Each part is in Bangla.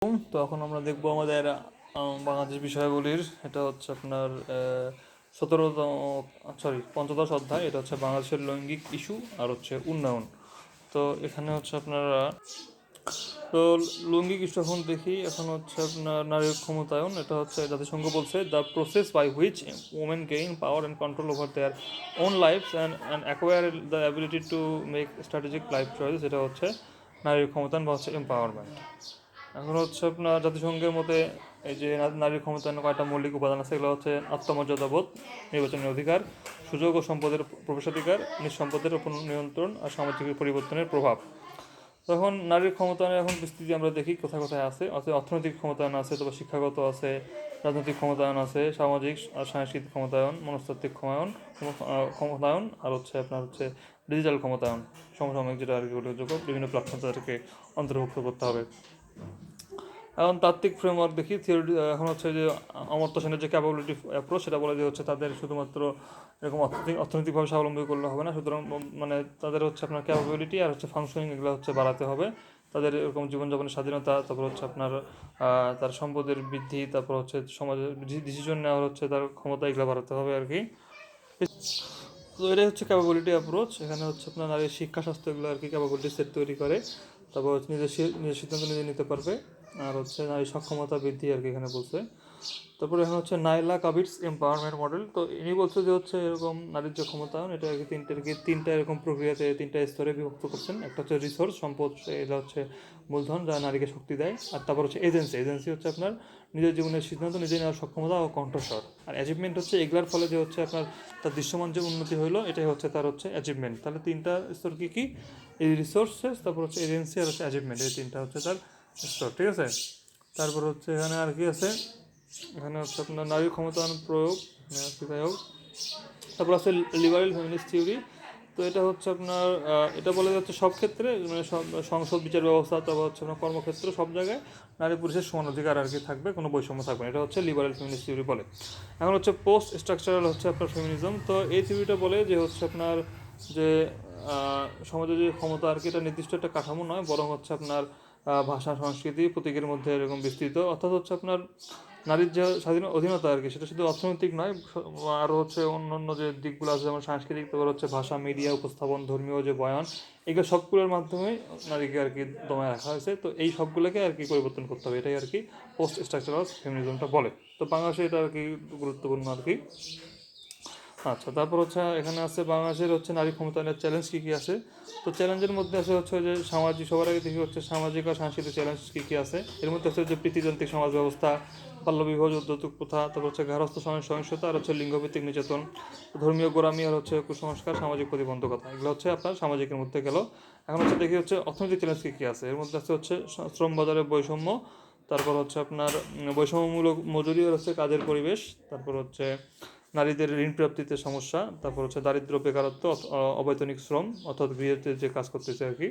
তো এখন আমরা দেখবো আমাদের বাংলাদেশ বিষয়গুলির এটা হচ্ছে আপনার 17তম, সরি 15দশ অধ্যায়। এটা হচ্ছে বাংলাদেশের লৈঙ্গিক ইস্যু আর হচ্ছে উন্নয়ন। তো এখানে হচ্ছে আপনারা তো লৈঙ্গিক ইস্যু এখন দেখি। এখন হচ্ছে আপনার নারীর ক্ষমতায়ন। এটা হচ্ছে জাতিসংঘ বলছে the process by which women gain power and control over their own lives and acquire the ability to make strategic life choice. এটা হচ্ছে নারীর ক্ষমতায়ন বা হচ্ছে এম্পাওয়ারমেন্ট। এখন হচ্ছে আপনার জাতিসংঘের মতে এই যে নারীর ক্ষমতায়নের কয়েকটা মৌলিক উপাদান আছে। এগুলো হচ্ছে আত্মমর্যাদাবোধ, নির্বাচনের অধিকার, সুযোগ ও সম্পদের প্রবেশাধিকার, নিঃসম্পদের উপর নিয়ন্ত্রণ আর সামাজিক পরিবর্তনের প্রভাব। তখন নারীর ক্ষমতায়নের এখন বিস্তৃতি আমরা দেখি কোথায় কোথায় আছে। অর্থনৈতিক ক্ষমতায়ন আছে, তারপর শিক্ষাগত আছে, রাজনৈতিক ক্ষমতায়ন আছে, সামাজিক আর সাংস্কৃতিক ক্ষমতায়ন, মনস্তাত্ত্বিক ক্ষমতায়ন আর হচ্ছে আপনার হচ্ছে ডিজিটাল ক্ষমতায়ন, সমসাময়িক যেটা আর কি উল্লেখযোগ্য বিভিন্ন প্ল্যাটফর্ম তাদেরকে অন্তর্ভুক্ত করতে হবে। এখন তাত্ত্বিক ফ্রেমওয়ার্ক দেখি থিওরি। এখন হচ্ছে যে অমর্ত্য সেনের যে ক্যাপাবিলিটি অ্যাপ্রোচ, সেটা বলে যে হচ্ছে তাদের শুধুমাত্র এরকম অর্থনৈতিকভাবে স্বাবলম্বী করলে হবে না, সুতরাং মানে তাদের হচ্ছে আপনার ক্যাপাবিলিটি আর হচ্ছে ফাংশনিং এগুলো হচ্ছে বাড়াতে হবে। তাদের এরকম জীবনযাপনের স্বাধীনতা, তারপর হচ্ছে আপনার তার সম্পদের বৃদ্ধি, তারপর হচ্ছে সমাজের ডিসিশন নেওয়ার হচ্ছে তার ক্ষমতা, এগুলো বাড়াতে হবে আর কি। তো এটাই হচ্ছে ক্যাপাবিলিটি অ্যাপ্রোচ। এখানে হচ্ছে আপনার নারীর শিক্ষা, স্বাস্থ্য এগুলো আর কি ক্যাপাবিলিটি সেট তৈরি করে। তারপর হচ্ছে নিজের সিদ্ধান্ত নিজে নিতে পারবে। আর হচ্ছে নারীর সক্ষমতা বৃদ্ধি আর কি এখানে বলছে। তারপরে এখন হচ্ছে নাইলা কাবিটস এম্পাওয়ারমেন্ট মডেল। তো ইনি বলছে যে হচ্ছে এরকম নারীর যে ক্ষমতায়ন, এটা আর কি তিনটা এরকম প্রক্রিয়াতে, তিনটা স্তরে বিভক্ত করছেন। একটা হচ্ছে রিসোর্স, সম্পদ, এটা হচ্ছে মূলধন যা নারীকে শক্তি দেয়। আর তারপর হচ্ছে এজেন্সি হচ্ছে আপনার নিজের জীবনের সিদ্ধান্ত নিজে নেওয়ার সক্ষমতা ও কণ্ঠস্বর। আর অ্যাচিভমেন্ট হচ্ছে এগুলার ফলে যে হচ্ছে আপনার তার দৃশ্যমান যে উন্নতি হলো, এটাই হচ্ছে তার হচ্ছে অ্যাচিভমেন্ট। তাহলে তিনটা স্তর কী কী? এই রিসোর্সেস, তারপর হচ্ছে এজেন্সি আর হচ্ছে অ্যাচিভমেন্ট, এই তিনটা হচ্ছে তার স্তর, ঠিক আছে? তারপর হচ্ছে এখানে আর কি আছে, এখানে হচ্ছে আপনার নারীর ক্ষমতায়ন প্রয়োগ, প্রয়োগ। তারপর আছে লিবারেল ফেমিনিস্ট থিওরি। তো এটা হচ্ছে আপনার এটা বলে যাচ্ছে সব ক্ষেত্রে, মানে সব সংসদ, বিচার ব্যবস্থা, তারপর হচ্ছে আপনার কর্মক্ষেত্র, সব জায়গায় নারী পুরুষের সমান অধিকার আর কি থাকবে, কোনো বৈষম্য থাকবে না। এটা হচ্ছে লিবারেল ফেমিনিস্ট থিওরি বলে। এখন হচ্ছে পোস্ট স্ট্রাকচারাল হচ্ছে আপনার ফেমিনিজম। তো এই থিওরিটা বলে যে হচ্ছে আপনার যে সমাজে যে ক্ষমতা আর কি, এটা নির্দিষ্ট একটা কাঠামো নয়, বরং হচ্ছে আপনার ভাষা, সংস্কৃতি, প্রতীকের মধ্যে এরকম বিস্তৃত। অর্থাৎ হচ্ছে আপনার নারীর যে অধীনতা আর কি, সেটা শুধু অর্থনৈতিক নয়, আরও হচ্ছে অন্য অন্য যে দিকগুলো আছে, যেমন সাংস্কৃতিক, তারপর হচ্ছে ভাষা, মিডিয়া, উপস্থাপন, ধর্মীয় যে বয়ান, এগুলো সবগুলোর মাধ্যমে নারীকে আর কি দমায় রাখা হয়েছে। তো এই সবগুলোকে আর কি পরিবর্তন করতে হবে, এটাই আর কি পোস্ট স্ট্রাকচারাল ফেমিনিজমটা বলে। তো বাংলাদেশে এটা আর কি গুরুত্বপূর্ণ আর কি। আচ্ছা, তারপর হচ্ছে এখানে আছে বাংলাদেশের হচ্ছে নারী ক্ষমতায়নের চ্যালেঞ্জ কী কী আছে। তো চ্যালেঞ্জের মধ্যে আছে হচ্ছে যে সামাজিক, সবার আগে দেখি হচ্ছে সামাজিক আর সাংস্কৃতিক চ্যালেঞ্জ কী কী আছে। এর মধ্যে আছে যে প্রীতিতান্ত্রিক সমাজ ব্যবস্থা, বাল্যবিবাহ, যৌতুক প্রথা, তারপর হচ্ছে গার্হস্থ্য সহিংসতা আর হচ্ছে লিঙ্গভিত্তিক নির্যাতন, ধর্মীয় গোঁড়ামি আর হচ্ছে কুসংস্কার, সামাজিক প্রতিবন্ধকতা, এগুলো হচ্ছে আপনার সামাজিকের মধ্যে গেল। এখন হচ্ছে দেখি হচ্ছে অর্থনৈতিক চ্যালেঞ্জ কী কী আছে। এর মধ্যে আছে হচ্ছে শ্রম বাজারের বৈষম্য, তারপর হচ্ছে আপনার বৈষম্যমূলক মজুরি আর হচ্ছে কাজের পরিবেশ, তারপর হচ্ছে নারীদের ঋণ প্রাপ্তিতে সমস্যা, তারপর হচ্ছে দারিদ্র্য, বেকারত্ব, অবৈতনিক শ্রম, অর্থাৎ গৃহীতে যে কাজ করতেছে আর কি।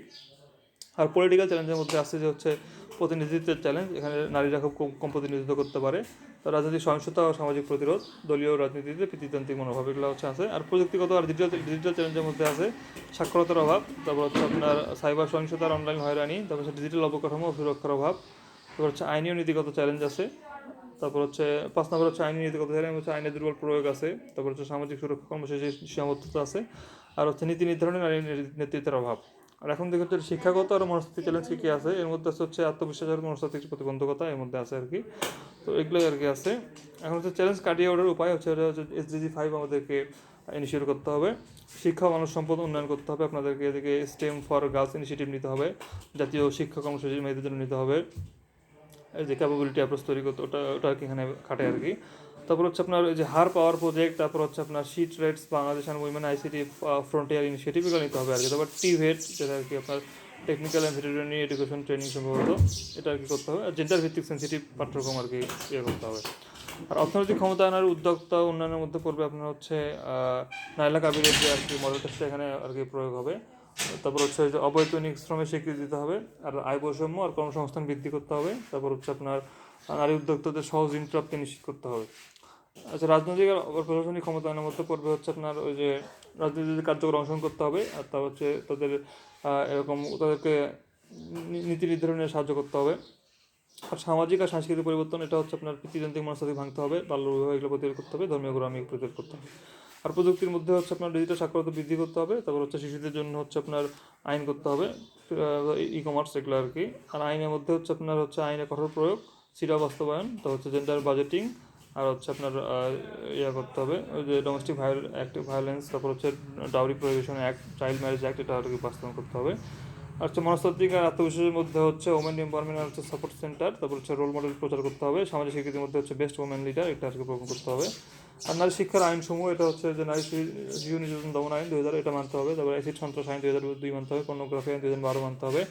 আর পলিটিক্যাল চ্যালেঞ্জের মধ্যে আছে যে হচ্ছে প্রতিনিধিত্বের চ্যালেঞ্জ, এখানে নারীরা খুব কম প্রতিনিধিত্ব করতে পারে। তো রাজনৈতিক সহিংসতা ও সামাজিক প্রতিরোধ, দলীয় রাজনীতিতে প্রীতিতান্ত্রিক মনোভাব, এগুলো হচ্ছে আছে। আর প্রযুক্তিগত আর ডিজিটাল চ্যালেঞ্জের মধ্যে আছে সাক্ষরতার অভাব, তারপর হচ্ছে আপনার সাইবার সহিংসতা, অনলাইন হয়রানি, তারপর হচ্ছে ডিজিটাল অবকাঠামো ও সুরক্ষার অভাব, তারপর হচ্ছে আইনি ও নীতিগত চ্যালেঞ্জ আছে। তারপর হচ্ছে 5 নম্বর হচ্ছে আইনি নীতিগত চ্যালেঞ্জ, হচ্ছে আইনের দুর্বল প্রয়োগ আছে। তারপর হচ্ছে সামাজিক সুরক্ষা কর্মসূচির সীমাবদ্ধতা আছে। আর হচ্ছে নীতি নির্ধারণে নারী নেতৃত্বের অভাব। আর এখন দেখে হচ্ছে শিক্ষাগত আর মনস্তাত্ত্বিক চ্যালেঞ্জ কী কী আছে। এর মধ্যে হচ্ছে আত্মবিশ্বাস আর মনস্তাত্ত্বিক প্রতিবন্ধকতা, এর মধ্যে আছে আর কি। তো এগুলোই আর কি আছে। এখন হচ্ছে চ্যালেঞ্জ কাটিয়ে ওঠার উপায় হচ্ছে SDG 5 আমাদেরকে ইনিশিয়েট করতে হবে। শিক্ষা ও মানব সম্পদ উন্নয়ন করতে হবে আপনাদেরকে, এদিকে স্টেম ফর গার্লস ইনিশিয়েটিভ নিতে হবে, জাতীয় শিক্ষা কর্মসূচি মেয়েদের জন্য নিতে হবে। এই যে ক্যাপাবিলিটি অ্যাপ্রোচ তৈরি করতে, ওটা ওটা আর কি এখানে খাটে আর কি। তারপর হচ্ছে আপনার এই যে হার পাওয়ার প্রজেক্ট, তারপর হচ্ছে আপনার শিট রেটস, Bangladesh and women ICT frontier initiative, এগুলো নিতে হবে আর কি। তারপর টিভেট, যেটা আর কি আপনার technical and veterinary education training সম্ভবত, এটা আর কি করতে হবে। আর জেন্ডার ভিত্তিক সেন্সিটিভ পাঠ্যক্রম আর কি ইয়ে করতে হবে। আর অর্থনৈতিক ক্ষমতায়নের উদ্যোক্তা উন্নয়নের মধ্যে পড়বে আপনার হচ্ছে নাইলা কাবিরের যে আর কি মডেলটা, সেটা এখানে আর কি প্রয়োগ হবে। তারপর হচ্ছে যে অবৈতনিক শ্রমের স্বীকৃতি দিতে হবে। আর আয় বৈষম্য আর কর্মসংস্থান বৃদ্ধি করতে হবে। তারপর হচ্ছে আপনার নারী উদ্যোক্তাদের সহজ ঋণ প্রাপ্তি নিশ্চিত করতে হবে। আচ্ছা, রাজনৈতিক আর প্রশাসনিক ক্ষমতায়নের মধ্যে পড়বে হচ্ছে আপনার ওই যে রাজনীতিতে কার্যকর অংশগ্রহণ করতে হবে। আর তা হচ্ছে তাদের এরকম তাদেরকে নীতি নির্ধারণে সাহায্য করতে হবে। আর সামাজিক আর সাংস্কৃতিক পরিবর্তন, এটা হচ্ছে আপনার পিতৃতান্ত্রিক মনস্তাত্ত্বিক ভাঙতে হবে, বাল্য বিবাহ এগুলো প্রতিরোধ করতে হবে, ধর্মীয় গোঁড়ামি প্রতিরোধ করতে হবে। আর প্রযুক্তির মধ্যে হচ্ছে আপনার ডিজিটাল সাক্ষরতা বৃদ্ধি করতে হবে, তারপর হচ্ছে শিশুদের জন্য হচ্ছে আপনার আইন করতে হবে, ই কমার্স এগুলো আর কি। আর আইনের মধ্যে হচ্ছে আপনার হচ্ছে আইনের কঠোর প্রয়োগ, সিরা বাস্তবায়ন, তো হচ্ছে জেন্ডার বাজেটিং, আর হচ্ছে আপনার ইয়া করতে হবে ওই যে ডোমেস্টিক ভায়োলেন্স, তারপর হচ্ছে dowry prohibition act, child marriage act, এটা আর কি বাস্তবায়ন করতে হবে। আর হচ্ছে মনস্তাত্ত্বিক আর আত্মবিশ্বাসের মধ্যে হচ্ছে ওমেন এম্পাওয়ারমেন্ট আর হচ্ছে সাপোর্ট সেন্টার, তারপর হচ্ছে রোল মডেল প্রচার করতে হবে। সামাজিক স্বীকৃতির মধ্যে হচ্ছে বেস্ট ওমেন লিডার, এটা আজকে প্রমাণ করতে হবে। আর নারী শিক্ষার আইনসমূহ, এটা হচ্ছে যে নারী শিশু নির্যাতন দমন আইন 2000 এটা মানতে হবে, তারপর অ্যাসিড সন্ত্রাস আইন 2002 মানতে হবে, পর্নোগ্রাফি আইন 2012 মানতে হবে,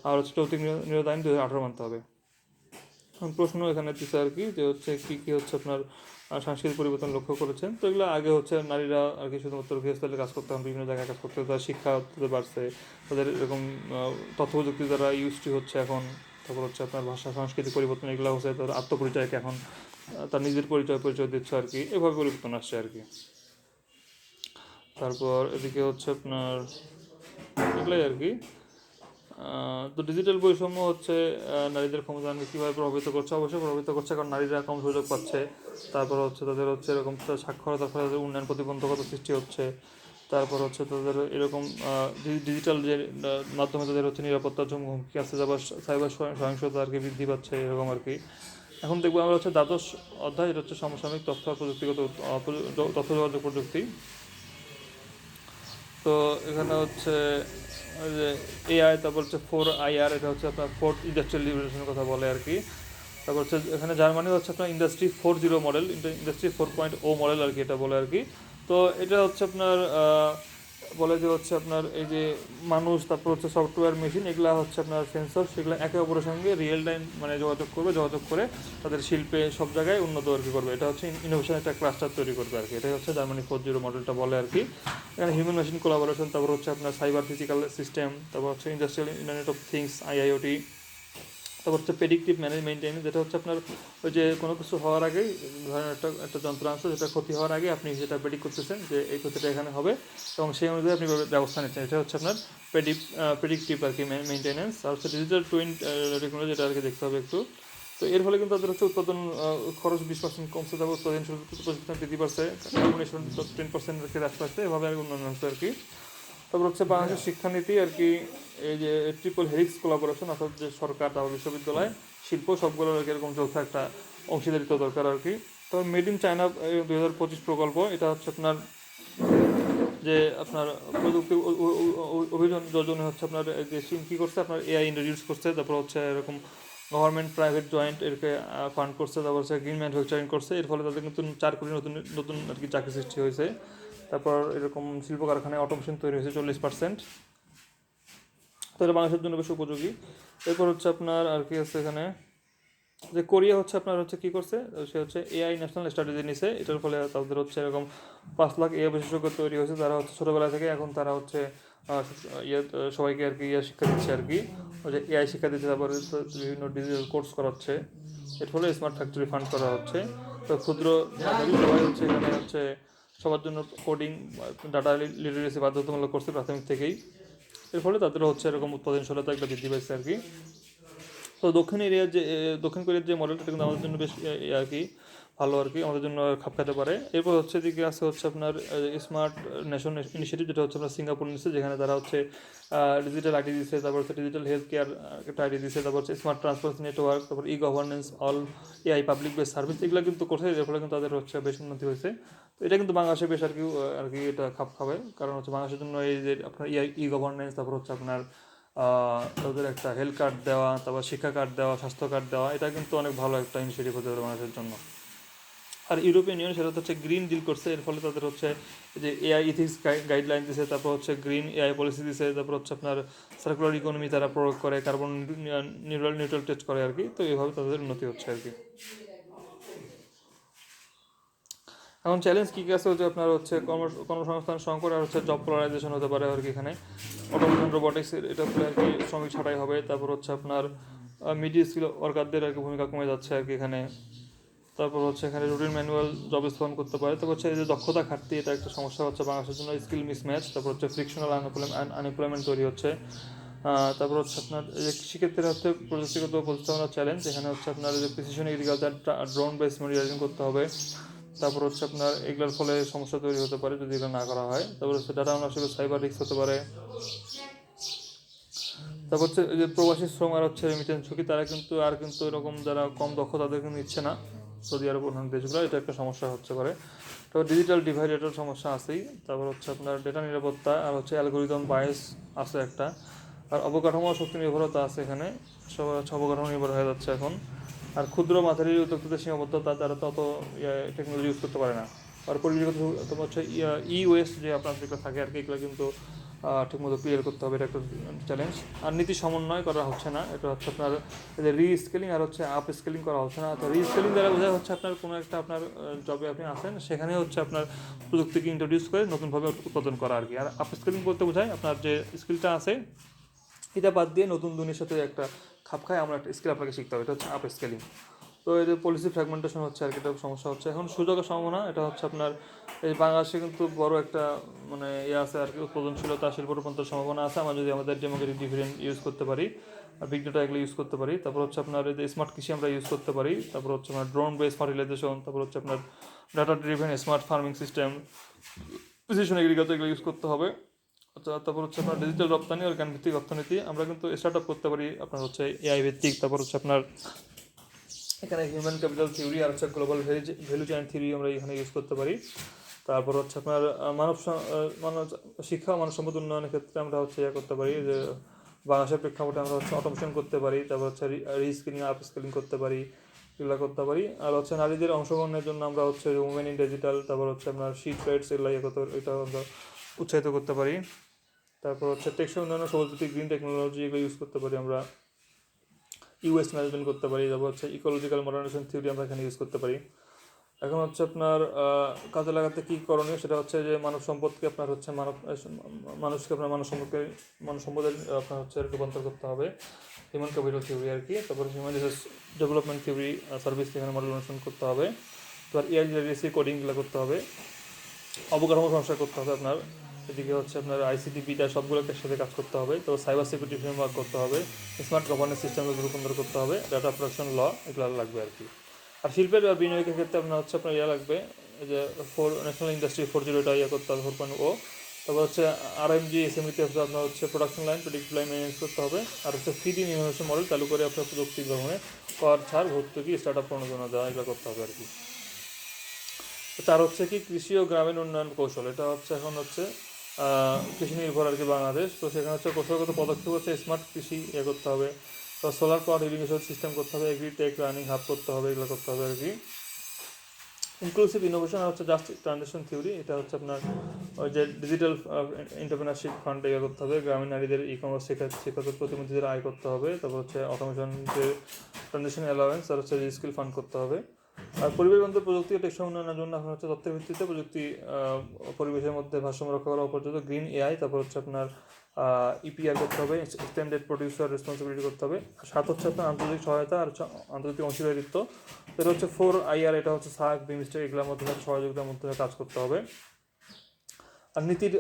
আর হচ্ছে যৌতুক নিরোধ আইন 2018 মানতে হবে। প্রশ্ন এখানে দিচ্ছে আর কি যে হচ্ছে কী কী হচ্ছে আপনার সাংস্কৃতিক পরিবর্তন লক্ষ্য করেছেন। তো এগুলো আগে হচ্ছে নারীরা আর কি শুধুমাত্র গৃহস্থলে কাজ করতে হবে, বিভিন্ন জায়গায় কাজ করতে হবে, তাদের শিক্ষা বাড়ছে, তাদের এরকম তথ্য প্রযুক্তি দ্বারা ইউজটি হচ্ছে এখন। তারপর হচ্ছে আপনার ভাষা সংস্কৃতি পরিবর্তন, এগুলো হচ্ছে তাদের আত্মপরিচয়কে এখন তার নিজের পরিচয় দিচ্ছে আর কি, এভাবে পরিবর্তন আসছে আর কি। তারপর এদিকে হচ্ছে আপনার এগুলাই আর কি। তো ডিজিটাল বৈষম্য হচ্ছে নারীদের ক্ষমতায়নকে কীভাবে প্রভাবিত করছে, অবশ্যই প্রভাবিত করছে, কারণ নারীরা কম সুযোগ পাচ্ছে। তারপর হচ্ছে তাদের হচ্ছে এরকম সাক্ষরতার ফলে তাদের উন্নয়ন প্রতিবন্ধকতা সৃষ্টি হচ্ছে। তারপর হচ্ছে তাদের এরকম ডিজিটাল যে মাধ্যমে তাদের হচ্ছে নিরাপত্তার জন্য হুমকি আসছে, তারপর সাইবার সহিংসতা আর কি বৃদ্ধি পাচ্ছে, এরকম আর কি। এখন দেখবো আমরা হচ্ছে দ্বাদশ অধ্যায়, এটা হচ্ছে সমসাময়িক তথ্য আর প্রযুক্তিগত তথ্য যোগাযোগ প্রযুক্তি। তো এখানে হচ্ছে ওই যে এআই, তারপর হচ্ছে 4IR, এটা হচ্ছে আপনার ফোর্থ ইন্ডাস্ট্রিয়াল রিভলিউশনের কথা বলে আর কি। তারপর হচ্ছে এখানে জার্মানি হচ্ছে আপনার ইন্ডাস্ট্রি 4.0 মডেল, ইন্ডাস্ট্রি 4.0 মডেল আর কি, এটা বলে আর কি। তো এটা হচ্ছে আপনার বলে যে হচ্ছে আপনার এই যে মানুষ, তারপর হচ্ছে সফটওয়্যার মেশিন, এগুলা হচ্ছে আপনার সেন্সর, সেগুলো একে অপরের সঙ্গে রিয়েল টাইম মানে যোগাযোগ করে তাদের শিল্পে সব জায়গায় উন্নত আর কি করবে। এটা হচ্ছে ইনোভেশন একটা ক্লাস্টার তৈরি করবে আর কি, এটাই হচ্ছে জার্মানি 4.0 মডেলটা বলে আর কি। এখানে হিউম্যান মেশিন কোলাবোরেশন, তারপর হচ্ছে আপনার সাইবার ফিজিক্যাল সিস্টেম, তারপর হচ্ছে industrial internet of things IIoT, তারপর হচ্ছে প্রেডিক্টিভ মেনটেন্স, যেটা হচ্ছে আপনার ওই যে কোনো কিছু হওয়ার আগেই, ধরেন একটা যন্ত্রাংশ যেটা ক্ষতি হওয়ার আগে আপনি যেটা প্রেডিক্ট করতেছেন যে এই ক্ষতিটা এখানে হবে, এবং সেই অনুযায়ী আপনি ব্যবস্থা নিচ্ছেন, এটা হচ্ছে আপনার প্রেডিক্টিভ আর কি মেনটেন্যান্স। আর হচ্ছে ডিজিটাল টুইন টেকনোলজি, যেটা আর কি দেখতে হবে একটু। তো এর ফলে কিন্তু তাদের হচ্ছে উৎপাদন খরচ 20% কমছে, তারপর উৎপাদনশীল 25% বৃদ্ধি পাচ্ছে, কার্বনেশন 10% আর কি হ্রাস পাচ্ছে, এভাবে আর উন্নয়ন হচ্ছে আর কি। তারপর হচ্ছে বাংলাদেশের শিক্ষানীতি আর কি, এই যে ট্রিপল হেলিক্স কোলাবোরেশন, অর্থাৎ যে সরকার, তারপর বিশ্ববিদ্যালয়, শিল্প, সবগুলোর আর কি এরকম যৌথ একটা অংশীদারিত্ব দরকার আর কি। তো মেড ইন চায়না 2025 প্রকল্প, এটা হচ্ছে আপনার যে আপনার প্রযুক্তি অভিযান যোজনা হচ্ছে আপনার যে কী করছে, আপনার AI ইন্ট্রোডিউস করছে, তারপর হচ্ছে এরকম গভর্নমেন্ট প্রাইভেট জয়েন্ট এরকে ফান্ড করছে, তারপর হচ্ছে গ্রিন ম্যানুফ্যাকচারিং করছে, এর ফলে তাদের কিন্তু 4 কোটি নতুন নতুন আর কি চাকরি সৃষ্টি হয়েছে। তারপর এরকম শিল্প কারখানায় অটোমেশন তৈরি হয়েছে 40%। তো এটা বাংলাদেশের জন্য বেশ উপযোগী। এরপর হচ্ছে আপনার আর কি আছে এখানে, যে কোরিয়া হচ্ছে আপনার হচ্ছে কী করছে, সে হচ্ছে AI ন্যাশনাল স্ট্র্যাটেজি নিছে, এটার ফলে তাদের হচ্ছে এরকম 5 লাখ AI বিশেষজ্ঞ তৈরি হয়েছে, তারা হচ্ছে ছোটোবেলা থেকে এখন তারা হচ্ছে সবাইকে আর কি শিক্ষা দিচ্ছে আর কি, ওই যে AI শিক্ষা দিচ্ছে, তারপরে বিভিন্ন ডিজিটাল কোর্স করাচ্ছে, এর ফলে স্মার্ট ফ্যাক্টরি ফান্ড করা হচ্ছে। তো ক্ষুদ্র সবাই হচ্ছে এখানে হচ্ছে সবার জন্য কোডিং, ডাটা লিটারেসি বাধ্যতামূলক করছে প্রাথমিক থেকেই, এর ফলে তাদের হচ্ছে এরকম উৎপাদনশীলতা একটা বৃদ্ধি পাইছে আর কি। তো দক্ষিণ কোরিয়ার যে মডেলটা, কিন্তু আমাদের জন্য বেশ আর কি ভালো আর কি, আমাদের জন্য খাপ খাতে পারে। এরপর হচ্ছে দিকে আছে হচ্ছে আপনার স্মার্ট নেশন ইনিশিয়েটিভ, যেটা হচ্ছে আপনার সিঙ্গাপুর নিচ্ছে, যেখানে তারা হচ্ছে ডিজিটাল আইডি দিচ্ছে, তারপর হচ্ছে ডিজিটাল হেলথ কেয়ার একটা আইডি দিচ্ছে, তারপর হচ্ছে স্মার্ট ট্রান্সপারেন্সি নেটওয়ার্ক, তারপর governance, all AI public base service, এগুলো কিন্তু করছে, এর ফলে কিন্তু তাদের হচ্ছে বেশ উন্নতি হয়েছে। তো এটা কিন্তু বাংলাদেশে বেশ আর কি এটা খাপ খাবে, কারণ হচ্ছে বাংলাদেশের জন্য এই যে আপনার গভর্নেন্স, তারপর হচ্ছে আপনার তাদের একটা হেলথ কার্ড দেওয়া, তারপর শিক্ষা কার্ড দেওয়া, স্বাস্থ্য কার্ড দেওয়া, এটা কিন্তু অনেক ভালো একটা ইনিশিয়েটিভ হতে পারে বাংলাদেশের জন্য। আর ইউরোপিয়ান ইউনিয়ন সেটা হচ্ছে গ্রিন ডিল করছে, এর ফলে তাদের হচ্ছে যে AI ইথিক্স গাইডলাইন দিছে, তারপর হচ্ছে গ্রিন AI পলিসি দিছে, তারপর হচ্ছে আপনার সার্কুলার ইকোনমি তারা প্রয়োগ করে, কার্বন নিউট্রাল টেস্ট করে আর কি। তো এইভাবে তাদের উন্নতি হচ্ছে আর কি। এখন চ্যালেঞ্জ কী কী আছে হচ্ছে আপনার হচ্ছে কর্মসংস্থান সংকট, আর হচ্ছে জব পোলারাইজেশন হতে পারে আর কি এখানে। অটোমেশন, রোবোটিক্স, এটা ফলে আর কি শ্রমিক ছাঁটাই হবে। তারপর হচ্ছে আপনার মিডিল স্কিল ওয়ার্কারদের আর কি ভূমিকা কমে যাচ্ছে আর কি এখানে। তারপর হচ্ছে এখানে রুটিন ম্যানুয়াল জব স্থাপন করতে পারে। তারপর হচ্ছে এই যে দক্ষতা ঘাটতি, এটা একটা সমস্যা হচ্ছে বাংলাদেশের জন্য, স্কিল মিসম্যাচ, তারপর হচ্ছে ফ্রিকশনাল আনএমপ্লয়মেন্ট তৈরি হচ্ছে। তারপর হচ্ছে আপনার এই যে কৃষিক্ষেত্রে হচ্ছে প্রযুক্তিগত উপস্থাপনা চ্যালেঞ্জ, এখানে হচ্ছে আপনার যে precision agriculture drone base monitoring করতে হবে। তারপর হচ্ছে আপনার এগুলোর ফলে সমস্যা তৈরি হতে পারে যদি এগুলো না করা হয়। তারপর হচ্ছে ডাটা অনার্সিপ সাইবার রিস্ক হতে পারে। তারপর হচ্ছে এই যে প্রবাসী শ্রম আর হচ্ছে রেমিটেন্স ঝুঁকি, তারা কিন্তু এরকম যারা কম দক্ষ তাদেরকে নিচ্ছে না সৌদি আরব অন্যান্য দেশগুলো, এটা একটা সমস্যা হচ্ছে করে। তারপর ডিজিটাল ডিভাইড, এটার সমস্যা আছেই। তারপর হচ্ছে আপনার ডেটা নিরাপত্তা আর হচ্ছে অ্যালগোরিদম বায়াস আছে একটা। আর অবকাঠামো শক্তি নির্ভরতা আছে এখানে, সবার হচ্ছে অবকাঠামো নির্ভর হয়ে যাচ্ছে এখন। আর ক্ষুদ্র মাঝারি উদ্যোক্তাদের সীমাবদ্ধতা, তারা তত টেকনোলজি ইউজ করতে পারে না। আর পরিবেশগত তোমার হচ্ছে ই ওয়েস্ট যে আপনার যেগুলো থাকে আর কি, এগুলো কিন্তু ঠিকমতো ক্লিয়ার করতে হবে, এটা একটা চ্যালেঞ্জ। আর নীতি সমন্বয় করা হচ্ছে না, এটা হচ্ছে আপনার রিস্কেলিং আর হচ্ছে আপ স্কেলিং করা হচ্ছে না। তো রিস্কেলিং দ্বারা বোঝায় হচ্ছে আপনার কোনো একটা আপনার জবে আপনি আসেন, সেখানে হচ্ছে আপনার প্রযুক্তিকে ইন্ট্রোডিউস করে নতুনভাবে উৎপাদন করা আর কি। আর আপ স্কেলিং বলতে বোঝায় আপনার যে স্কিলটা আছে এটা বাদ দিয়ে নতুন দুনিয়ার সাথে একটা খাপ খায় আমরা একটা স্কিল আপনাকে শিখতে হবে, এটা হচ্ছে আপ স্কেলিং। তো এই যে পলিসি ফ্র্যাগমেন্টেশন হচ্ছে আর কি, এটা সমস্যা হচ্ছে এখন। সুযোগের সম্ভাবনা, এটা হচ্ছে আপনার এই বাংলাদেশে কিন্তু বড় একটা মানে আছে আর কি, উৎপাদনশীলতা শিল্প রূপান্তর সম্ভাবনা আছে আমরা যদি আমাদের ডেমোক্রেটিক ডিভিডেন্ড ইউজ করতে পারি আর বিগ ডেটা এগুলো ইউজ করতে পারি। তারপর হচ্ছে আপনার এই যে স্মার্ট কৃষি আমরা ইউজ করতে পারি। তারপর হচ্ছে আপনার ড্রোন বেস ফার্টিলাইজেশন, তারপর হচ্ছে আপনার data driven smart farming system, precision agriculture এগুলো ইউজ করতে হবে। আচ্ছা, তারপর হচ্ছে আপনার ডিজিটাল রপ্তানি আর জ্ঞান ভিত্তিক অর্থনীতি, আমরা কিন্তু স্টার্ট আপ করতে পারি আপনার হচ্ছে এআই ভিত্তিক। তারপর হচ্ছে আপনার এখানে হিউম্যান ক্যাপিটাল থিওরি আর হচ্ছে গ্লোবাল ভ্যালু চেইন থিওরি আমরা এখানে ইউজ করতে পারি। তারপর হচ্ছে আপনার মানব শিক্ষা ও মানব সম্পদ উন্নয়নের ক্ষেত্রে আমরা হচ্ছে করতে পারি যে বাংলাদেশের প্রেক্ষাপটে আমরা হচ্ছে অটোমেশন করতে পারি। তারপর হচ্ছে রিস্কিলিং আপ স্কিলিং করতে পারি, এগুলো করতে পারি। আর হচ্ছে নারীদের অংশগ্রহণের জন্য আমরা হচ্ছে উমেন ইন ডিজিটাল, তারপর হচ্ছে আপনার শিট রাইটস এগুলো এটা আমরা উৎসাহিত করতে পারি। তারপর হচ্ছে টেকসই উন্নয়ন, সবুজ গ্রিন টেকনোলজি এগুলো ইউজ করতে পারি আমরা। ওয়েস্ট ম্যানেজমেন্ট করতে পারি। তারপর হচ্ছে ইকোলজিক্যাল মডার্নাইজেশন থিওরি আমরা এখানে ইউজ করতে পারি। এখন হচ্ছে আপনার কাজে লাগাতে কী করণীয়, সেটা হচ্ছে যে মানব সম্পদকে আপনার হচ্ছে মানুষকে আপনার মানব সম্পদের আপনার হচ্ছে রূপান্তর করতে হবে, হিউম্যান ক্যাপিটাল থিওরি আর কি। তারপর human resource development theory service এখানে মডেল অনুসরণ করতে হবে। তারপর এআই লিটারেসি কোডিংগুলো করতে হবে, অবকাঠামো সংস্কার করতে হবে আপনার। এদিকে হচ্ছে আপনার আইসিটি বিটা সবগুলোকে সাথে কাজ করতে হবে। তো সাইবার সিকিউরিটি ফ্রেমওয়ার্ক করতে হবে, স্মার্ট গভর্নেন্স সিস্টেমকে রূপান্তর করতে হবে, ডাটা প্রোটেকশন ল এগুলো লাগবে আর কি। আর শিল্পের আর বিনিয়োগের ক্ষেত্রে আপনার হচ্ছে আপনার লাগবে যে ন্যাশনাল ইন্ডাস্ট্রি 4.0 এটা করতে হবে, 4.0। তারপর হচ্ছে আরএমজি এসএমইতে আপনার হচ্ছে production line predictive line manage করতে হবে। আর হচ্ছে ফিড ইন ইনোভেশন মডেল চালু করে আপনার প্রযুক্তি গ্রহণে কর ছাড় ভর্তুকি স্টার্ট আপ প্রণোদনা দেওয়া এগুলো করতে হবে আর কি। তার হচ্ছে কি কৃষি ও গ্রামীণ উন্নয়ন কৌশল, এটা হচ্ছে এখন হচ্ছে কৃষি নির্ভর আর কি বাংলাদেশ। তো সেখানে হচ্ছে কৌশলগত পদক্ষেপ হচ্ছে স্মার্ট কৃষি করতে হবে, তো সোলার পাওয়ার ইরিগেশন সিস্টেম করতে হবে, এগ্রি টেক রানিং হাব করতে হবে, এগুলো করতে হবে আর কি। ইনক্লুসিভ ইনোভেশন আর হচ্ছে জাস্ট ট্রানজেকশন থিওরি, এটা হচ্ছে আপনার ওই যে ডিজিটাল এন্টারপ্রেনারশিপ ফান্ড এগুলো করতে হবে, গ্রামীণ নারীদের ই কমার্স শেখাতে প্রতিনিধিদের আয় করতে হবে। তারপর হচ্ছে অটোমেশন যে ট্রানজেকশন অ্যালাওয়েন্স আর হচ্ছে রিস্কিল ফান্ড করতে হবে। আর পরিবেশ বান্ধব প্রযুক্তি ও টেকসই উন্নয়নের জন্য আপনার হচ্ছে তথ্যের ভিত্তিতে প্রযুক্তি পরিবেশের মধ্যে ভারসাম্য রক্ষা করা পর্যন্ত গ্রিন এআই, তারপর হচ্ছে আপনার ইপিআর করতে হবে, এক্সটেন্ডেড প্রডিউসার রেসপন্সিবিলিটি করতে হবে। সাত হচ্ছে আপনার আন্তর্জাতিক সহায়তা আর আন্তর্জাতিক অংশীদারিত্ব, এটা হচ্ছে 4IR, এটা হচ্ছে সার্ক বিমস্টেক এগুলোর মধ্যে সহযোগিতার মধ্যে কাজ করতে হবে। আর নীতির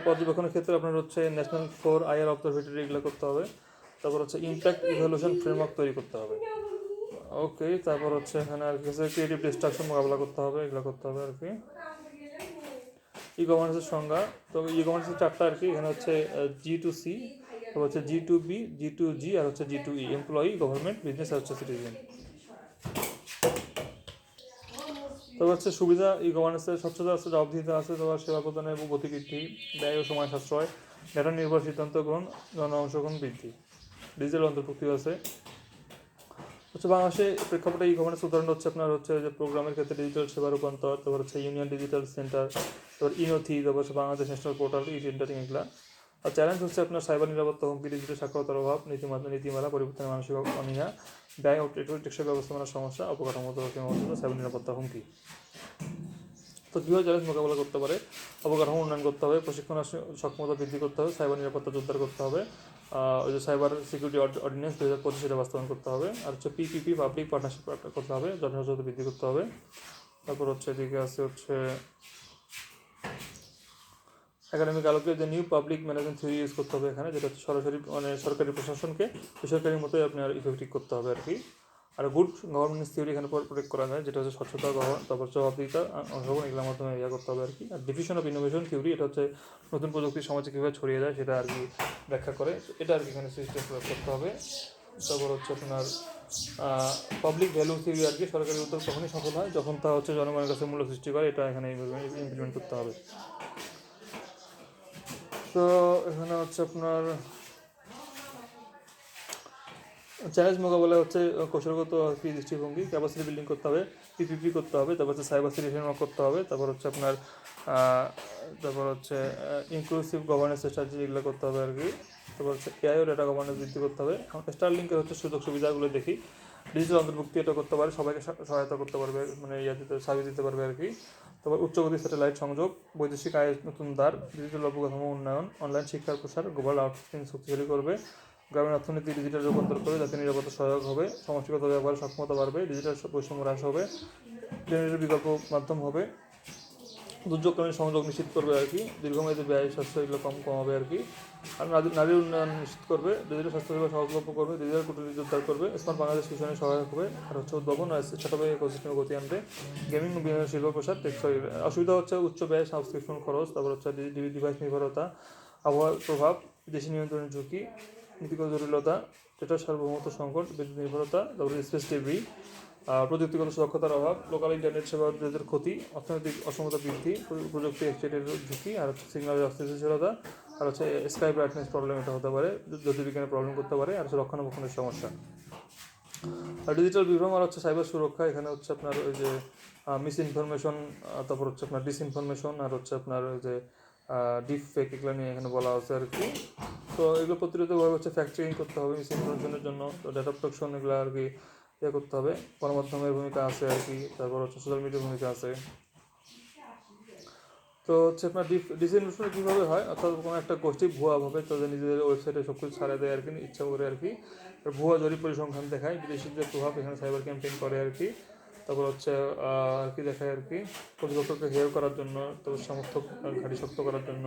পর্যবেক্ষণের ক্ষেত্রে আপনার হচ্ছে ন্যাশনাল 4IR অবজারভেটরি এগুলো করতে হবে। তারপর হচ্ছে ইম্প্যাক্ট ইভ্যালুয়েশন ফ্রেমওয়ার্ক তৈরি করতে হবে। ওকে, তারপর হচ্ছে এখানে আর কিছু ক্রিয়েটিভ ডিস্ট্রাকশন মোকাবিলা করতে হবে, এগুলো করতে হবে আর কি। ই কমার্সের সংজ্ঞা, তো ই কমার্সের চারটা আর কি, এখানে হচ্ছে G2C, তারপর হচ্ছে G2B, G2G আর হচ্ছে G2E, এমপ্লয়ি, গভর্নমেন্ট, বিজনেস আর হচ্ছে সিটিজেন। তারপর হচ্ছে সুবিধা, ই গভর্নেন্সের স্বচ্ছতা আছে, জবাবদিহিতা আছে, তারপর সেবা প্রদানের গতি বৃদ্ধি, ব্যয় ও সময় সাশ্রয়, ডেটা নির্ভর সিদ্ধান্ত গ্রহণ, জন অংশগ্রহণ বৃদ্ধি, ডিজিটাল অন্তর্ভুক্তি আছে। হচ্ছে বাংলাদেশে প্রেক্ষাপটে ই গভর্নেন্স উদাহরণ হচ্ছে আপনার হচ্ছে যে প্রোগ্রামের ক্ষেত্রে ডিজিটাল সেবা রূপান্তর, তারপর হচ্ছে ইউনিয়ন ডিজিটাল সেন্টার, তারপর ইনথি, তারপর হচ্ছে বাংলাদেশ ন্যাশনাল পোর্টাল, ই সেন্টারিং এগুলা। আর চ্যালেঞ্জ হচ্ছে আপনার সাইবার নিরাপত্তা হুমকি, ডিজিটাল সাক্ষরতার অভাব, নীতিমালা পরিবর্তনের মানসিক অনীহা, ব্যয় ও টেকসই ব্যবস্থাপনার সমস্যা, অবকাঠামোগত সীমাবদ্ধতা, সাইবার নিরাপত্তা হুমকি। তো কীভাবে চ্যালেঞ্জ মোকাবেলা করতে পারে, অবকাঠামো উন্নয়ন করতে হবে, প্রশিক্ষণ সক্ষমতা বৃদ্ধি করতে হবে, সাইবার নিরাপত্তা জোরদার করতে হবে, ওই যে সাইবার সিকিউরিটি অর্ডিন্যান্স 2025 সেটা বাস্তবায়ন করতে হবে। আর হচ্ছে পিপিপি পাবলিক পার্টনারশিপ করতে হবে, জনসচেতনতা বৃদ্ধি করতে হবে। তারপর হচ্ছে এদিকে আছে হচ্ছে একাডেমিক আলোকে যে new public management theory use করতে হবে এখানে, যেটা হচ্ছে সরাসরি মানে সরকারি প্রশাসনকে বেসরকারির মতোই আপনার ইফেক্টিভ করতে হবে আর কি। আর গুড গভর্নেন্স থিওরি এখানে প্রয়োগ করা হয়, যেটা হচ্ছে স্বচ্ছতা, তারপর জবাবদিহিতা, অংশগ্রহণ, এগুলোর মাধ্যমে ইয়া করতে হবে আর কি। আর ডিফিউশন অফ ইনোভেশন থিওরি, এটা হচ্ছে নতুন প্রযুক্তি সমাজে কীভাবে ছড়িয়ে যায় সেটা আর কি ব্যাখ্যা করে, এটা আর কি এখানে সিস্টেম প্রয়োগ করতে হবে। তারপর হচ্ছে আপনার পাবলিক ভ্যালু থিওরি আর কি, সরকারি উদ্যোগ তখনই সফল হয় যখন তা হচ্ছে জনগণের কাছে মূল্য সৃষ্টি করে, এটা এখানে ইমপ্লিমেন্ট করতে হবে। তো এখানে হচ্ছে আপনার চ্যালেঞ্জ মোকাবেলা হচ্ছে কৌশলগত দৃষ্টিভঙ্গি, ক্যাপাসিটি বিল্ডিং করতে হবে, পিপিপি করতে হবে, তারপর হচ্ছে সাইবার সিকিউরিটি করতে হবে, তারপর হচ্ছে আপনার তারপর হচ্ছে ইনক্লুসিভ গভর্নেন্স স্ট্র্যাটেজি এগুলো করতে হবে আর কি। তারপর হচ্ছে এআই ও ডেটা গভর্নেন্স বৃদ্ধি করতে হবে। এখন স্টারলিংকের হচ্ছে সুযোগ সুবিধাগুলো দেখি। ডিজিটাল অন্তর্ভুক্তি এটা করতে পারে, সবাইকে সহায়তা করতে পারবে, মানে সার্ভিস দিতে পারবে আর কি। তারপর উচ্চগতি স্যাটেলাইট সংযোগ, বৈদেশিক আয়ের নতুন দ্বার, ডিজিটাল অবকাঠামো উন্নয়ন, অনলাইন শিক্ষার প্রসার, গ্লোবাল আউটসোর্সিং শক্তিশালী করবে, গ্রামীণ অর্থনীতি ডিজিটাল রূপান্তর করে জাতীয় নিরাপত্তা সহায়ক হবে, সমষ্টিগত ব্যবহার সক্ষমতা বাড়বে, ডিজিটাল বৈষম্য হ্রাস হবে, ইন্টারনেটের বিকল্প মাধ্যম হবে, দুর্যোগকালীন সংযোগ নিশ্চিত করবে আর কি, দীর্ঘমেয়াদী ব্যয় স্বাস্থ্য এগুলো কমাবে আর কি। আর নারীর উন্নয়ন নিশ্চিত করবে, ডিজিটাল স্বাস্থ্যসেবা সহজলভ্য করবে, ডিজিটাল কূটনীতি উদ্ধার করবে, স্মার্ট বাংলাদেশ মিশনে সহায়ক হবে। আর হচ্ছে উদ্ভাবন আর স্টার্টআপে ইকোসিস্টেমে গতি আনবে, গেমিং বিনোদন শিল্প প্রসার, টেকসই। অসুবিধা হচ্ছে উচ্চ ব্যয়, সাবস্ক্রিপশন খরচ, তারপর হচ্ছে ডিভাইস নির্ভরতা, আবহাওয়ার প্রভাব, দেশি নিয়ন্ত্রণের ঝুঁকি, নীতিগত জটিলতা, ডেটার সার্বভৌমত্ব সংকট, বিদ্যুৎ নির্ভরতা, তারপরে স্পেস ডেব্রি, প্রযুক্তিগত সুদক্ষতার অভাব, লোকাল ইন্টারনেট সেবাদের ক্ষতি, অর্থনৈতিক অসমতা বৃদ্ধি, প্রযুক্তি এক্সচেঞ্জের ঝুঁকি, আর হচ্ছে সিগন্যালের অস্থিতিশীলতা, আর হচ্ছে স্কাই ব্রাইটনেস প্রবলেম এটা হতে পারে, জ্যোতির্বিজ্ঞানের প্রবলেম করতে পারে, আর হচ্ছে রক্ষণাবেক্ষণের সমস্যা। আর ডিজিটাল বিভ্রম আর হচ্ছে সাইবার সুরক্ষা, এখানে হচ্ছে আপনার ওই যে মিস ইনফরমেশন, তারপর হচ্ছে আপনার ডিসইনফরমেশন, আর হচ্ছে আপনার ওই যে ডিপ ফেক, এগুলো নিয়ে এখানে বলা আছে আর কি। তো এগুলো প্রতিরোধভাবে হচ্ছে ফ্যাক্ট চেকিং করতে হবে মিস ইনফরমেশনের জন্য, তো ডেটা প্রোটেকশন এগুলো আর কি ইয়ে করতে হবে। গণমাধ্যমের ভূমিকা আছে আর কি, তারপর হচ্ছে সোশ্যাল মিডিয়ার ভূমিকা আছে। তো হচ্ছে আপনার ডিসইনফরমেশন কীভাবে হয়, অর্থাৎ কোনো একটা গোষ্ঠী ভুয়াভাবে তাদের নিজেদের ওয়েবসাইটে সব কিছু ছাড়া দেয় আর কি, ইচ্ছা করে আর কি, ভুয়া জরিপ পরিসংখ্যান দেখায়, বিদেশিদের প্রভাব এখানে সাইবার ক্যাম্পেইন করে আর কি। তারপর হচ্ছে আর কি দেখায় আর কি, প্রতিপক্ষকে হেয় করার জন্য, তারপর সমর্থক ঘাঁটি শক্ত করার জন্য,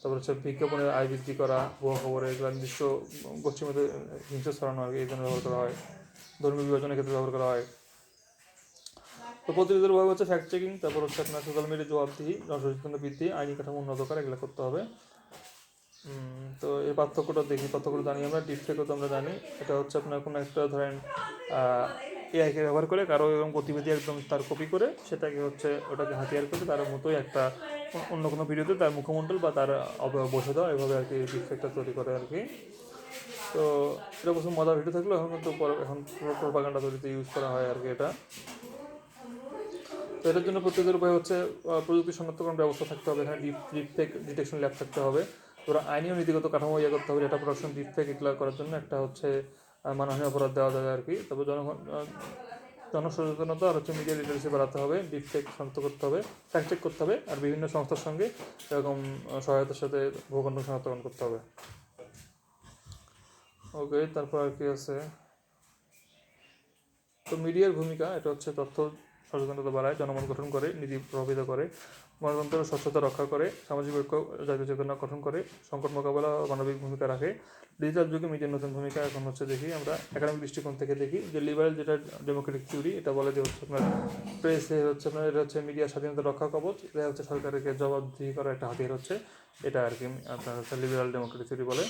তারপর হচ্ছে বিজ্ঞাপনের আয় বৃদ্ধি করা, ভুয়া খবরে এগুলো নির্দিষ্ট গোষ্ঠীর মধ্যে হিংসা ছড়ানো আর কি, এই জন্য ব্যবহার করা হয়, ধর্মীয় বিভাজনের ক্ষেত্রে ব্যবহার করা হয়। তো প্রতিরোধের ভাবে হচ্ছে ফ্যাক্ট চেকিং, তারপর হচ্ছে আপনার সোশ্যাল মিডিয়া জবাবদিহি, জনসচেতনতা বৃদ্ধি, আইনি কাঠামো উন্নত করা, এগুলো করতে হবে। তো এই পার্থক্যটা দেখি, পার্থক্যটা জানি আমরা, ডিপফেকও তো আমরা জানি, এটা হচ্ছে আপনার কোনো একটা ধরেন এআইকে ব্যবহার করে কারো এরকম গতিবিধি একদম তার কপি করে সেটাকে হচ্ছে ওটাকে হাতিয়ার করে তার মতোই একটা অন্য কোনো ভিডিওতে তার মুখমণ্ডল বা তার অবয়ব বসে দেওয়া, এভাবে আর কি ডিপফেকটা তৈরি করে আর কি। তো এটা প্রচুর মজার ভিডিও থাকলো, এখন কিন্তু এখন প্রোপাগান্ডা তৈরিতে ইউজ করা হয় আর কি এটা। তো এটার জন্য প্রত্যেকের উপায় হচ্ছে প্রযুক্তি শনাক্তকরণ ব্যবস্থা থাকতে হবে, এখানে ডিপফেক ডিটেকশন ল্যাব থাকতে হবে, তোরা আইনি ও নীতিগত কাঠামো ইয়ে করতে হবে, ডেটা প্রোডাকশন ডিপফেক এগুলো করার জন্য একটা হচ্ছে মানহানি অপরাধ দেওয়া যাবে আর কি। তারপর জনসচেতনতা আর হচ্ছে মিডিয়া লিটারেসি বাড়াতে হবে, ডিপফেক শনাক্ত করতে হবে, ফ্যাক্ট চেক করতে হবে, আর বিভিন্ন সংস্থার সঙ্গে এরকম সহায়তার সাথে ভূখণ্ড শনাক্তকরণ করতে হবে। ওকে, তারপর আর কি আছে, তো মিডিয়ার ভূমিকা, এটা হচ্ছে তথ্য সচেতনতা বাড়ায়, জনমত গঠন করে, নীতি প্রভাবিত করে, গণতন্ত্রের স্বচ্ছতা রক্ষা করে, সামাজিক ঐক্য জাতীয় চেতনা গঠন করে, সংকট মোকাবেলা মানবিক ভূমিকা রাখে। ডিজিটাল যুগে মিডিয়ার নতুন ভূমিকা এখন হচ্ছে দেখি আমরা একাডেমিক দৃষ্টিকোণ থেকে দেখি যে লিবারেল যেটা ডেমোক্রেটিক থিওরি, এটা বলে যে হচ্ছে আপনার প্রেসে হচ্ছে আপনার এটা হচ্ছে মিডিয়া স্বাধীনতা রক্ষা কবচ, এটা হচ্ছে সরকারকে জবাবদিহি করা একটা হাতিয়ার হচ্ছে, এটা আর কি আপনার হচ্ছে লিবারেল ডেমোক্রেটিক থিওরি বলে।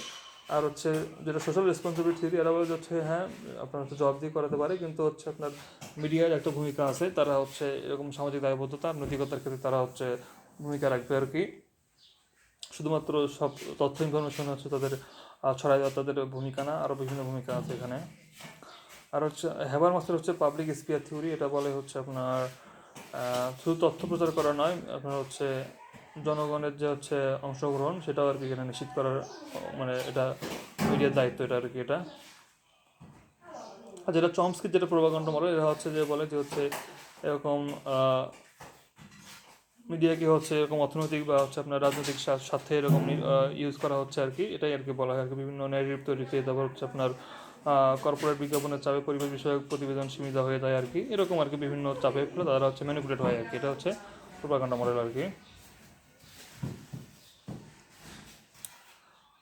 আর হচ্ছে যেটা সোশ্যাল রেসপন্সিবিলিটি থিওরি, এরা বলে হচ্ছে হ্যাঁ আপনার হচ্ছে জবাবদিহি করাতে পারে, কিন্তু হচ্ছে আপনার মিডিয়ার একটা ভূমিকা আছে, তারা হচ্ছে এরকম সামাজিক দায়বদ্ধতা নৈতিকতার ক্ষেত্রে তারা হচ্ছে ভূমিকা রাখবে আর কি। শুধুমাত্র সব তথ্য ইনফরমেশন হচ্ছে তাদের ছড়াই দেওয়া তাদের ভূমিকা না, আরও বিভিন্ন ভূমিকা আছে এখানে। আর হচ্ছে হ্যাবার মাস্টার হচ্ছে পাবলিক স্পিয়ার থিওরি, এটা বলে হচ্ছে আপনার শুধু তথ্য প্রচার করা নয়, আপনার হচ্ছে জনগণের যে হচ্ছে অংশগ্রহণ সেটাও আর কি এখানে নিশ্চিত করার, মানে এটা মিডিয়ার দায়িত্ব এটা আর কি এটা। আর যেটা চমস্কির যেটা প্রভাকাণ্ড মডেল, এটা হচ্ছে যে বলে যে হচ্ছে এরকম মিডিয়াকে হচ্ছে এরকম অর্থনৈতিক বা হচ্ছে আপনার রাজনৈতিক স্বার্থে এরকম ইউজ করা হচ্ছে আর কি, এটাই আর কি বলা হয় আর কি। বিভিন্ন ন্যারেটিভ তৈরিতে, তারপর হচ্ছে আপনার কর্পোরেট বিজ্ঞাপনের চাপে পরিবেশ বিষয়ক প্রতিবেদন সীমিত হয়ে যায় আর কি, এরকম আর কি বিভিন্ন চাপে ফেলে তারা হচ্ছে ম্যানিপুলেট হয় আর কি, এটা হচ্ছে প্রোপাগান্ডা মডেল আর কি।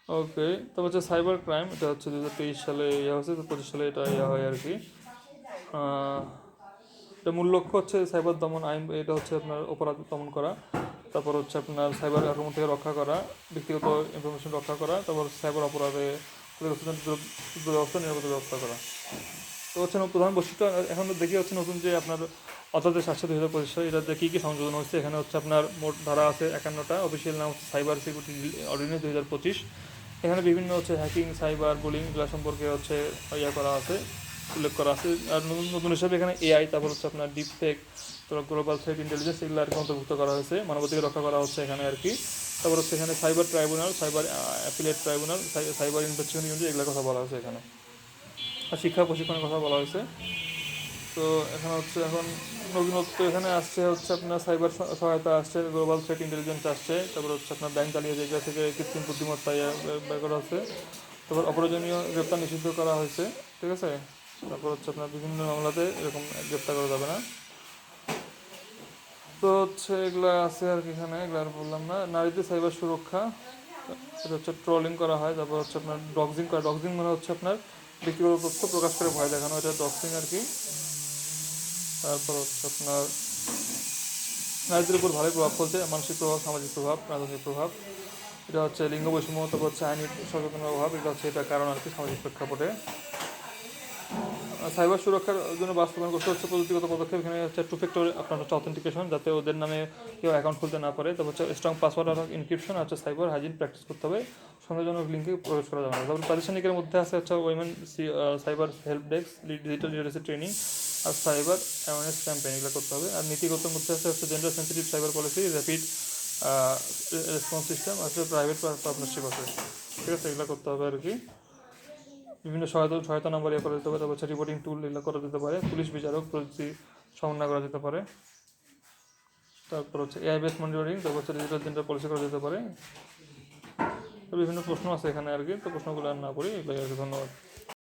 ওকে, তারপর হচ্ছে সাইবার ক্রাইম, এটা হচ্ছে 2023 সালে ইয়ে হয়েছে, 25 সালে এটা ইয়ে হয় আর কি। আহ, এটা মূল লক্ষ্য হচ্ছে সাইবার দমন আইন, এটা হচ্ছে আপনার অপরাধ দমন করা। তারপর হচ্ছে আপনার সাইবার আক্রমণ থেকে রক্ষা করা, ব্যক্তিগত ইনফরমেশন রক্ষা করা, তারপর সাইবার অপরাধে ক্ষতিগ্রস্ত ব্যবস্থা, নিরাপত্তা ব্যবস্থা করা। তো হচ্ছে প্রধান বৈশিষ্ট্য এখন দেখি হচ্ছে নতুন যে আপনার অধ্যাদেশ আসছে 2025 সালে, এটাতে কী কী সংযোজন হচ্ছে। এখানে হচ্ছে আপনার মোট ধারা আছে 51টা, অফিসিয়াল নাম হচ্ছে সাইবার সিকিউরিটি অর্ডিন্যান্স 2025। এখানে বিভিন্ন হচ্ছে হ্যাকিং, সাইবার বুলিং এগুলো সম্পর্কে হচ্ছে ইয়া করা আছে, উল্লেখ করা আছে। আর নতুন নতুন হিসাবে এখানে এআই, তারপর হচ্ছে আপনার deep fake, global threat intelligence, এগুলো আর কি অন্তর্ভুক্ত করা হয়েছে, মানবাধিকার রক্ষা করা হচ্ছে এখানে আর কি। তারপর হচ্ছে এখানে cyber tribunal, cyber appellate tribunal, cyber investigation unit, এগুলোর কথা বলা হয়েছে এখানে। আর শিক্ষা প্রশিক্ষণের কথা বলা হয়েছে। তো এখানে হচ্ছে এখন নতুনত্ব এখানে আসছে হচ্ছে আপনার সাইবার সহায়তা আসছে, গ্লোবাল থ্রেট ইন্টেলিজেন্স আসছে, তারপর হচ্ছে আপনার ব্যাংক চালিয়ে জায়গা থেকে কৃত্রিম বুদ্ধিমত্তা বের করা হচ্ছে। তারপর অপ্রয়োজনীয় গ্রেপ্তার নিষিদ্ধ করা হয়েছে, ঠিক আছে। তারপর হচ্ছে আপনার বিভিন্ন মামলাতে এরকম গ্রেপ্তার করা যাবে না। তো হচ্ছে এগুলো আছে আর কি, এখানে এগুলো আর বললাম না। নারীদের সাইবার সুরক্ষা, এটা হচ্ছে ট্রলিং করা হয়। তারপর হচ্ছে আপনার ডক্সিং করা, ডক্সিং মানে হচ্ছে আপনার ব্যক্তিগত তথ্য প্রকাশ করে ভয় দেখানো, এটা ডক্সিং আর কি। তারপর হচ্ছে আপনার নারীদের উপর ভালোই প্রভাব ফেলছে, মানসিক প্রভাব, সামাজিক প্রভাব, রাজনৈতিক প্রভাব, এটা হচ্ছে লিঙ্গ বৈষম্য, তারপর হচ্ছে আইনি সচেতনতার অভাব, এটা হচ্ছে এটা কারণ আর কি সামাজিক প্রেক্ষাপটে। সাইবার সুরক্ষার জন্য বাস্তবায়ন করতে হচ্ছে প্রযুক্তিগত পদক্ষেপ। এখানে হচ্ছে টু ফ্যাক্টর আপনার হচ্ছে অথেন্টিকেশন, যাতে ওদের নামে কেউ অ্যাকাউন্ট খুলতে না পারে। তারপর হচ্ছে স্ট্রং পাসওয়ার্ড আর ইনক্রিপশন, হচ্ছে সাইবার হাইজিন প্র্যাকটিস করতে হবে, সন্দেহজনক লিঙ্কে প্রবেশ করা যাবে না। তারপর প্রাতিষ্ঠানিকের মধ্যে আছে হচ্ছে women cyber help desk, digital literacy training, আর সাইবার অ্যাওয়ারনেস ক্যাম্পেইন, এগুলো করতে হবে। আর নীতিগত মধ্যে আছে হচ্ছে gender sensitive cyber policy, rapid response system, আছে প্রাইভেট পার্টনারশিপ আছে, ঠিক আছে, এগুলো করতে হবে আর কি। বিভিন্ন সহায়তা নাম্বার ইয়ে করা যেতে পারে। তারপর হচ্ছে রিপোর্টিং টুল এগুলো করা যেতে পারে, পুলিশ বিচারক প্রযুক্তি সমন্বয় করা যেতে পারে। তারপর হচ্ছে এআই বেস মনিটরিং, তারপর হচ্ছে ডিজিটাল জেন্ডার পলিসি করা যেতে পারে। তো বিভিন্ন প্রশ্ন আছে এখানে আর কি, তো প্রশ্নগুলো আর না করি, এগুলো আর কি। ধন্যবাদ।